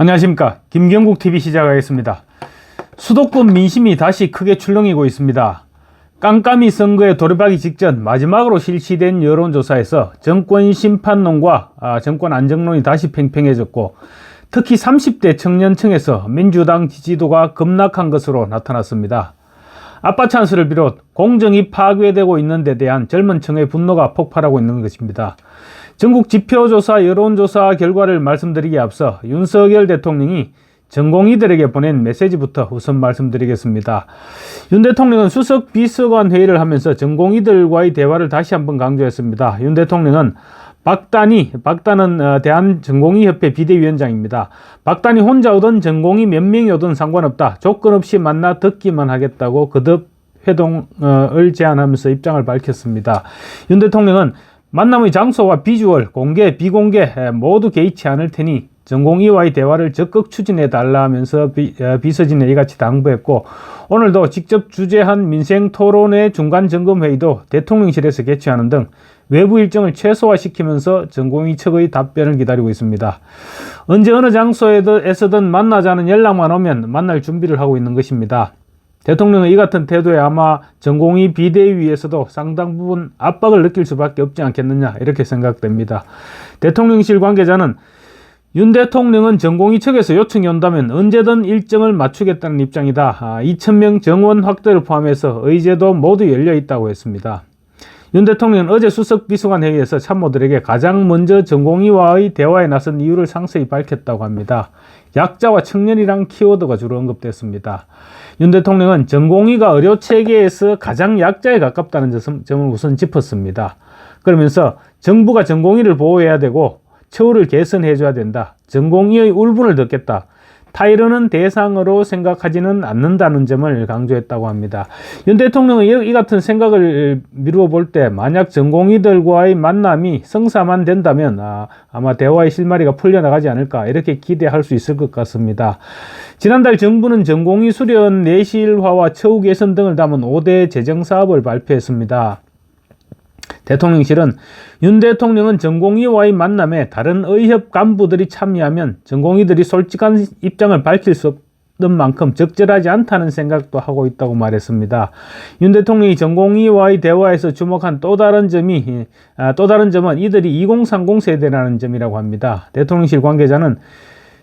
안녕하십니까. 김경국TV 시작하겠습니다. 수도권 민심이 다시 크게 출렁이고 있습니다. 깜깜이 선거에 돌입하기 직전 마지막으로 실시된 여론조사에서 정권 심판론과 정권 안정론이 다시 팽팽해졌고, 특히 30대 청년층에서 민주당 지지도가 급락한 것으로 나타났습니다. 아빠 찬스를 비롯 공정이 파괴되고 있는 데 대한 젊은 층의 분노가 폭발하고 있는 것입니다. 전국 지표조사 여론조사 결과를 말씀드리기에 앞서 윤석열 대통령이 전공의들에게 보낸 메시지부터 우선 말씀드리겠습니다. 윤 대통령은 수석 비서관 회의를 하면서 전공의들과의 대화를 다시 한번 강조했습니다. 윤 대통령은 박단은 대한전공의협회 비대위원장입니다. 박단이 혼자 오든 전공의 몇 명이 오든 상관없다. 조건 없이 만나 듣기만 하겠다고 거듭 회동을 제안하면서 입장을 밝혔습니다. 윤 대통령은 만남의 장소와 비주얼, 공개, 비공개 모두 개의치 않을 테니 전공의와의 대화를 적극 추진해 달라 하면서 비서진에 이같이 당부했고, 오늘도 직접 주재한 민생토론회 중간점검회의도 대통령실에서 개최하는 등 외부 일정을 최소화시키면서 전공의 측의 답변을 기다리고 있습니다. 언제 어느 장소에서든 만나자는 연락만 오면 만날 준비를 하고 있는 것입니다. 대통령은 이 같은 태도에 아마 전공의 비대위에서도 상당 부분 압박을 느낄 수밖에 없지 않겠느냐, 이렇게 생각됩니다. 대통령실 관계자는 윤 대통령은 전공의 측에서 요청이 온다면 언제든 일정을 맞추겠다는 입장이다. 2,000명 정원 확대를 포함해서 의제도 모두 열려 있다고 했습니다. 윤 대통령은 어제 수석 비서관 회의에서 참모들에게 가장 먼저 전공의와의 대화에 나선 이유를 상세히 밝혔다고 합니다. 약자와 청년이란 키워드가 주로 언급됐습니다. 윤 대통령은 전공의가 의료체계에서 가장 약자에 가깝다는 점을 우선 짚었습니다. 그러면서 정부가 전공의를 보호해야 되고 처우를 개선해줘야 된다. 전공의의 울분을 듣겠다. 타이르는 대상으로 생각하지는 않는다는 점을 강조했다고 합니다. 윤 대통령은 이 같은 생각을 미루어 볼 때 만약 전공의들과의 만남이 성사만 된다면 아마 대화의 실마리가 풀려나가지 않을까, 이렇게 기대할 수 있을 것 같습니다. 지난달 정부는 전공의 수련 내실화와 처우 개선 등을 담은 5대 재정사업을 발표했습니다. 대통령실은 윤 대통령은 전공의와의 만남에 다른 의협 간부들이 참여하면 전공의들이 솔직한 입장을 밝힐 수 없는 만큼 적절하지 않다는 생각도 하고 있다고 말했습니다. 윤 대통령이 전공의와의 대화에서 주목한 또 다른 점은 이들이 2030 세대라는 점이라고 합니다. 대통령실 관계자는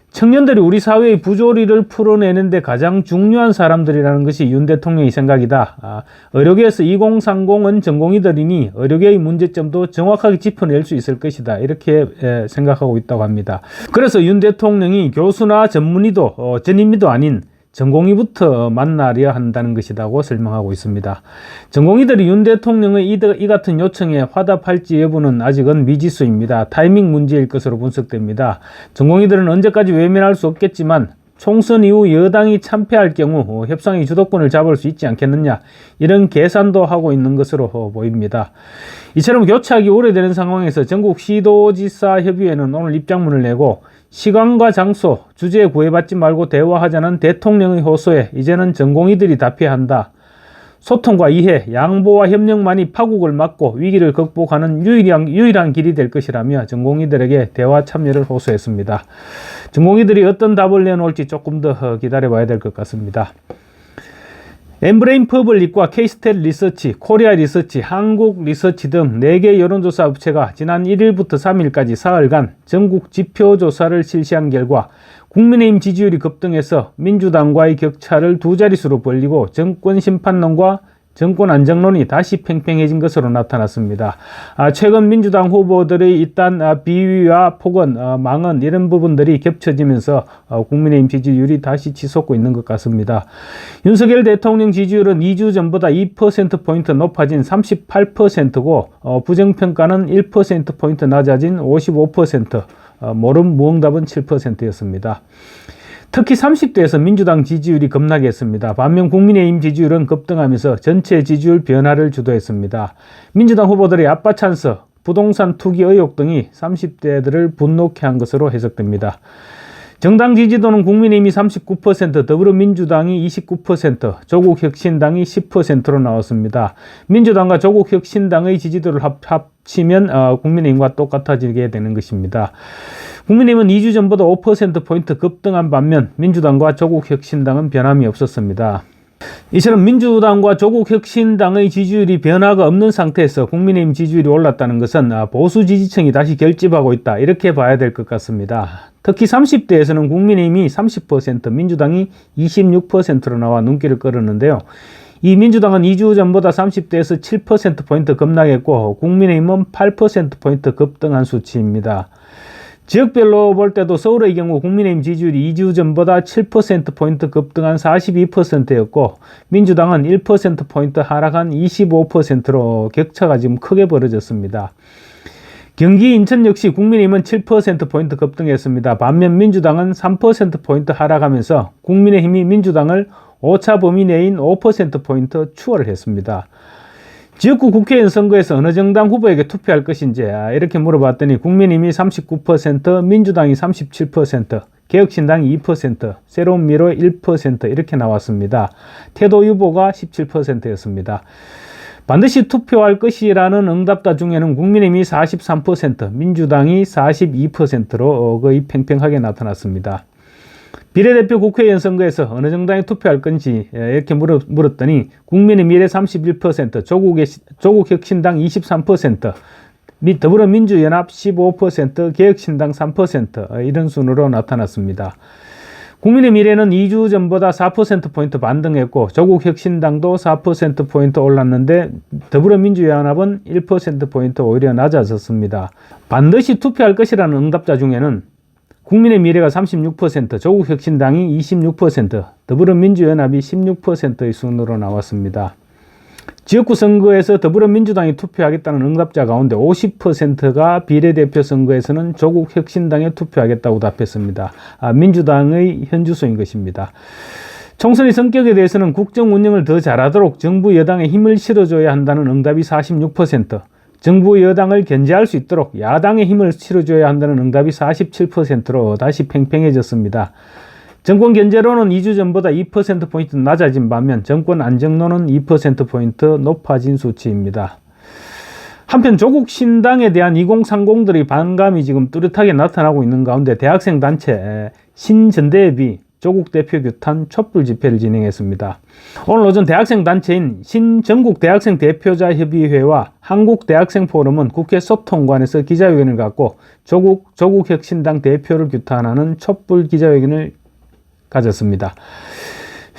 청년들이 우리 사회의 부조리를 풀어내는 데 가장 중요한 사람들이라는 것이 윤 대통령의 생각이다. 의료계에서 2030은 전공의들이니 의료계의 문제점도 정확하게 짚어낼 수 있을 것이다. 이렇게 생각하고 있다고 합니다. 그래서 윤 대통령이 교수나 전임의도 아닌 전공의부터 만나려 한다는 것이라고 설명하고 있습니다. 전공의들이 윤 대통령의 이 같은 요청에 화답할지 여부는 아직은 미지수입니다. 타이밍 문제일 것으로 분석됩니다. 전공의들은 언제까지 외면할 수 없겠지만 총선 이후 여당이 참패할 경우 협상의 주도권을 잡을 수 있지 않겠느냐, 이런 계산도 하고 있는 것으로 보입니다. 이처럼 교착이 오래되는 상황에서 전국 시도지사 협의회는 오늘 입장문을 내고 시간과 장소, 주제에 구애받지 말고 대화하자는 대통령의 호소에 이제는 전공의들이 답해야 한다. 소통과 이해, 양보와 협력만이 파국을 막고 위기를 극복하는 유일한 길이 될 것이라며 전공의들에게 대화 참여를 호소했습니다. 전공의들이 어떤 답을 내놓을지 조금 더 기다려봐야 될 것 같습니다. 엠브레인 퍼블릭과 K-스탯 리서치, 코리아 리서치, 한국 리서치 등 4개 여론조사 업체가 지난 1일부터 3일까지 사흘간 전국 지표조사를 실시한 결과 국민의힘 지지율이 급등해서 민주당과의 격차를 2자릿수로 벌리고 정권 심판론과 정권 안정론이 다시 팽팽해진 것으로 나타났습니다. 최근 민주당 후보들의 일단 비위와 폭언, 망언 이런 부분들이 겹쳐지면서 국민의힘 지지율이 다시 치솟고 있는 것 같습니다. 윤석열 대통령 지지율은 2주 전보다 2%포인트 높아진 38%고 부정평가는 1%포인트 낮아진 55%, 모름 무응답은 7%였습니다. 특히 30대에서 민주당 지지율이 급락했습니다. 반면 국민의힘 지지율은 급등하면서 전체 지지율 변화를 주도했습니다. 민주당 후보들의 아빠 찬스, 부동산 투기 의혹 등이 30대들을 분노케 한 것으로 해석됩니다. 정당 지지도는 국민의힘이 39%, 더불어민주당이 29%, 조국혁신당이 10%로 나왔습니다. 민주당과 조국혁신당의 지지도를 합치면 국민의힘과 똑같아지게 되는 것입니다. 국민의힘은 2주 전보다 5%포인트 급등한 반면 민주당과 조국혁신당은 변함이 없었습니다. 이처럼 민주당과 조국혁신당의 지지율이 변화가 없는 상태에서 국민의힘 지지율이 올랐다는 것은 보수 지지층이 다시 결집하고 있다, 이렇게 봐야 될 것 같습니다. 특히 30대에서는 국민의힘이 30%, 민주당이 26%로 나와 눈길을 끌었는데요. 이 민주당은 2주 전보다 30대에서 7%포인트 급락했고 국민의힘은 8%포인트 급등한 수치입니다. 지역별로 볼 때도 서울의 경우 국민의힘 지지율이 2주 전보다 7%포인트 급등한 42%였고 민주당은 1%포인트 하락한 25%로 격차가 지금 크게 벌어졌습니다. 경기 인천 역시 국민의힘은 7%포인트 급등했습니다. 반면 민주당은 3%포인트 하락하면서 국민의힘이 민주당을 오차 범위 내인 5%포인트 추월을 했습니다. 지역구 국회의원 선거에서 어느 정당 후보에게 투표할 것인지 이렇게 물어봤더니 국민의힘이 39%, 민주당이 37%, 개혁신당이 2%, 새로운 미래 1% 이렇게 나왔습니다. 태도 유보가 17%였습니다. 반드시 투표할 것이라는 응답자 중에는 국민의힘이 43%, 민주당이 42%로 거의 팽팽하게 나타났습니다. 비례대표 국회의원 선거에서 어느 정당에 투표할 건지 이렇게 물었더니 국민의 미래 31%, 조국혁신당 23%, 더불어민주연합 15%, 개혁신당 3% 이런 순으로 나타났습니다. 국민의 미래는 2주 전보다 4%포인트 반등했고 조국혁신당도 4%포인트 올랐는데 더불어민주연합은 1%포인트 오히려 낮아졌습니다. 반드시 투표할 것이라는 응답자 중에는 국민의 미래가 36%, 조국혁신당이 26%, 더불어민주연합이 16%의 순으로 나왔습니다. 지역구 선거에서 더불어민주당이 투표하겠다는 응답자 가운데 50%가 비례대표 선거에서는 조국혁신당에 투표하겠다고 답했습니다. 민주당의 현주소인 것입니다. 총선의 성격에 대해서는 국정 운영을 더 잘하도록 정부 여당에 힘을 실어줘야 한다는 응답이 46%, 정부 여당을 견제할 수 있도록 야당의 힘을 실어줘야 한다는 응답이 47%로 다시 팽팽해졌습니다. 정권 견제로는 2주 전보다 2%포인트 낮아진 반면 정권 안정론은 2%포인트 높아진 수치입니다. 한편 조국 신당에 대한 2030들의 반감이 지금 뚜렷하게 나타나고 있는 가운데 대학생 단체 신전대협이 조국 대표 규탄 촛불 집회를 진행했습니다. 오늘 오전 대학생 단체인 신전국대학생대표자협의회와 한국대학생포럼은 국회 소통관에서 기자회견을 갖고 조국혁신당 대표를 규탄하는 촛불 기자회견을 가졌습니다.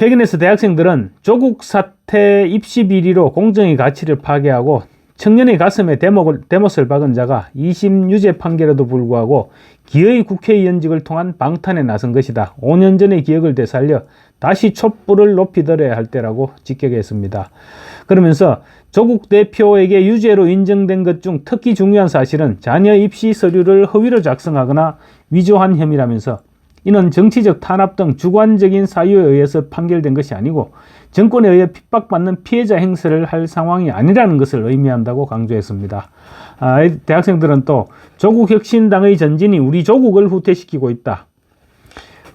회견에서 대학생들은 조국 사태 입시 비리로 공정의 가치를 파괴하고 청년의 가슴에 대못을 박은 자가 2심 유죄 판결에도 불구하고 기어이 국회의원직을 통한 방탄에 나선 것이다. 5년 전의 기억을 되살려 다시 촛불을 높이 들어야 할 때라고 직격했습니다. 그러면서 조국 대표에게 유죄로 인정된 것 중 특히 중요한 사실은 자녀 입시 서류를 허위로 작성하거나 위조한 혐의라면서 이는 정치적 탄압 등 주관적인 사유에 의해서 판결된 것이 아니고 정권에 의해 핍박받는 피해자 행세를 할 상황이 아니라는 것을 의미한다고 강조했습니다. 대학생들은 또 조국혁신당의 전진이 우리 조국을 후퇴시키고 있다.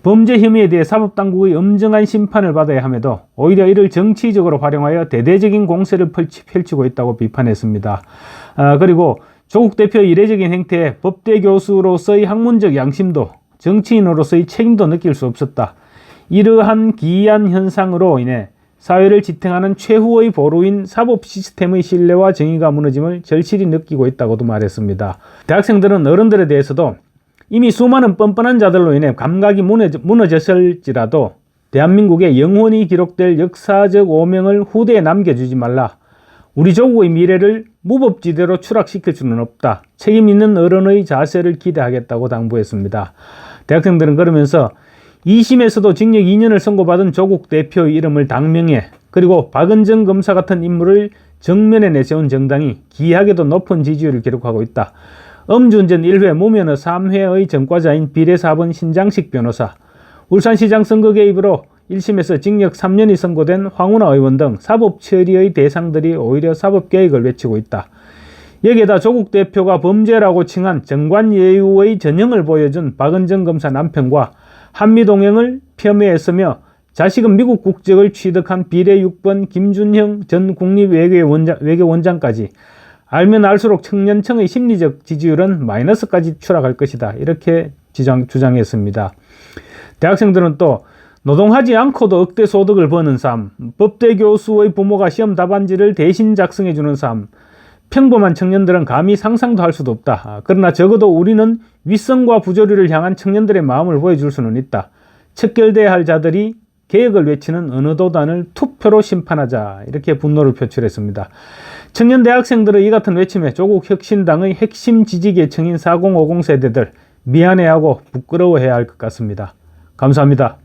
범죄 혐의에 대해 사법당국의 엄정한 심판을 받아야 함에도 오히려 이를 정치적으로 활용하여 대대적인 공세를 펼치고 있다고 비판했습니다. 그리고 조국 대표의 이례적인 행태에 법대 교수로서의 학문적 양심도 정치인으로서의 책임도 느낄 수 없었다. 이러한 기이한 현상으로 인해 사회를 지탱하는 최후의 보루인 사법 시스템의 신뢰와 정의가 무너짐을 절실히 느끼고 있다고도 말했습니다. 대학생들은 어른들에 대해서도 이미 수많은 뻔뻔한 자들로 인해 감각이 무너졌을지라도 대한민국의 영원히 기록될 역사적 오명을 후대에 남겨주지 말라. 우리 조국의 미래를 무법지대로 추락시킬 수는 없다. 책임 있는 어른의 자세를 기대하겠다고 당부했습니다. 대학생들은 그러면서 2심에서도 징역 2년을 선고받은 조국 대표의 이름을 당명해 그리고 박은정 검사 같은 인물을 정면에 내세운 정당이 기이하게도 높은 지지율을 기록하고 있다. 음주운전 1회, 무면허 3회의 전과자인 비례 4번 신장식 변호사, 울산시장 선거 개입으로 1심에서 징역 3년이 선고된 황운하 의원 등 사법 처리의 대상들이 오히려 사법개혁을 외치고 있다. 여기에다 조국 대표가 범죄라고 칭한 정관예우의 전형을 보여준 박은정 검사 남편과 한미동맹을 폄훼했으며 자식은 미국 국적을 취득한 비례 6번 김준형 전 국립외교원장까지 알면 알수록 청년층의 심리적 지지율은 마이너스까지 추락할 것이다. 이렇게 주장했습니다. 대학생들은 또 노동하지 않고도 억대 소득을 버는 삶, 법대 교수의 부모가 시험 답안지를 대신 작성해주는 삶, 평범한 청년들은 감히 상상도 할 수도 없다. 그러나 적어도 우리는 윗선과 부조리를 향한 청년들의 마음을 보여줄 수는 있다. 척결돼야 할 자들이 개혁을 외치는 어느 도단을 투표로 심판하자. 이렇게 분노를 표출했습니다. 청년 대학생들의 이 같은 외침에 조국 혁신당의 핵심 지지계층인 4050 세대들 미안해하고 부끄러워해야 할 것 같습니다. 감사합니다.